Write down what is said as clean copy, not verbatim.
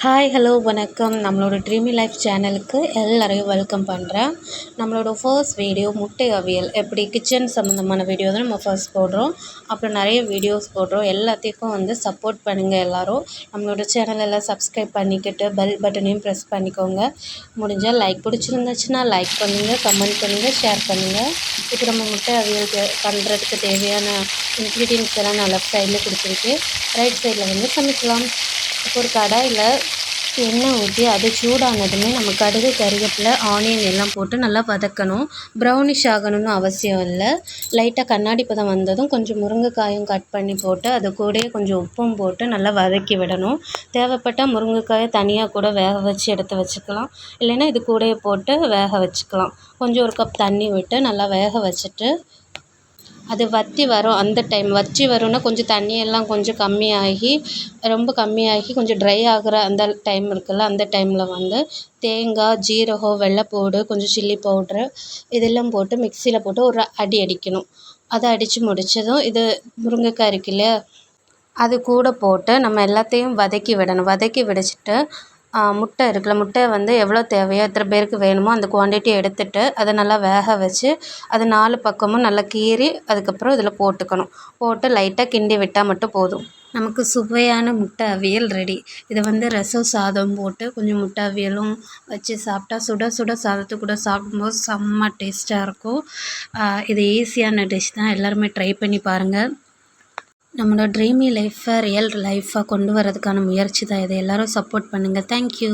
Hi hello வணக்கம். நம்மளோட Dreame life சேனலுக்கு எல்லாரையும் வெல்கம் பண்ணுறேன். நம்மளோட ஃபர்ஸ்ட் வீடியோ முட்டை அவியல் எப்படி கிச்சன் சம்மந்தமான வீடியோ தான் நம்ம ஃபர்ஸ்ட் போடுறோம். அப்புறம் நிறைய வீடியோஸ் போடுறோம். எல்லாத்துக்கும் சப்போர்ட் பண்ணுங்கள் எல்லோரும். நம்மளோட சேனல் எல்லாம் சப்ஸ்கிரைப் பண்ணிக்கிட்டு பெல் பட்டனையும் ப்ரெஸ் பண்ணிக்கோங்க. முடிஞ்சால் லைக் பிடிச்சிருந்துச்சுன்னா லைக் பண்ணுங்கள், கமெண்ட் பண்ணுங்கள், ஷேர் பண்ணுங்கள். இப்போ நம்ம முட்டை அவியல் பண்ணுறதுக்கு தேவையான இன்க்ரீடியன்ட்ஸ் எல்லாம் நான் லெஃப்ட் சைடில் கொடுத்துருக்கு. ரைட் சைடில் சமைக்கலாம். இப்போ ஒரு கடாயில் எண்ணெய் ஊற்றி அது சூடானதுமே நம்ம கடுகு, கருவேப்பிலை, ஆனியன் எல்லாம் போட்டு நல்லா வதக்கணும். ப்ரௌனிஷ் ஆகணும்னு அவசியம் இல்லை. லைட்டாக கண்ணாடி பதம் வந்ததும் கொஞ்சம் முருங்கைக்காயும் கட் பண்ணி போட்டு அது கூடயே கொஞ்சம் உப்பும் போட்டு நல்லா வதக்கி விடணும். தேவைப்பட்டால் முருங்கைக்காயை தனியாக கூட வேக வச்சு எடுத்து வச்சுக்கலாம். இல்லைன்னா இது கூடயே போட்டு வேக வச்சுக்கலாம். கொஞ்சம் ஒரு கப் தண்ணி விட்டு நல்லா வேக வச்சுட்டு அது வற்றி வரும். அந்த டைம் வற்றி வரும்னா கொஞ்சம் தண்ணியெல்லாம் கொஞ்சம் கம்மியாகி ரொம்ப கம்மியாகி கொஞ்சம் ட்ரை ஆகிற அந்த டைம் இருக்குல்ல, அந்த டைமில் தேங்காய், ஜீரகம், வெள்ளைப்பூடு, கொஞ்சம் சில்லி பவுட்ரு இதெல்லாம் போட்டு மிக்சியில் போட்டு ஒரு அடி அடிக்கணும். அதை அடித்து முடித்ததும் இது முருங்கைக்காய் இருக்கு இல்லையா, அது கூட போட்டு நம்ம எல்லாத்தையும் வதக்கி விடணும். வதக்கி விடச்சிட்டு முட்டை இருக்குல்ல, முட்டை எவ்வளோ தேவையோ எத்தனை பேருக்கு வேணுமோ அந்த குவான்டிட்டி எடுத்துகிட்டு அதை நல்லா வேக வச்சு அது 4 பக்கமும் நல்லா கீறி அதுக்கப்புறம் இதில் போட்டுக்கணும். போட்டு லைட்டாக கிண்டி விட்டால் மட்டும் போதும். நமக்கு சுவையான முட்டை அவியல் ரெடி. இதை ரசம் சாதம் போட்டு கொஞ்சம் முட்டை அவியலும் வச்சு சாப்பிட்டா சுட சுட சாதத்து கூட சாப்பிடும்போது செம்ம டேஸ்ட்டாக இருக்கும். இது ஈஸியான டிஷ் தான். எல்லாருமே ட்ரை பண்ணி பாருங்கள். நம்மளோட ட்ரீமி லைஃப்பை ரியல் லைஃப்பாக கொண்டு வரதுக்கான முயற்சி தான் இது. எல்லோரும் சப்போர்ட் பண்ணுங்கள். தேங்க்யூ.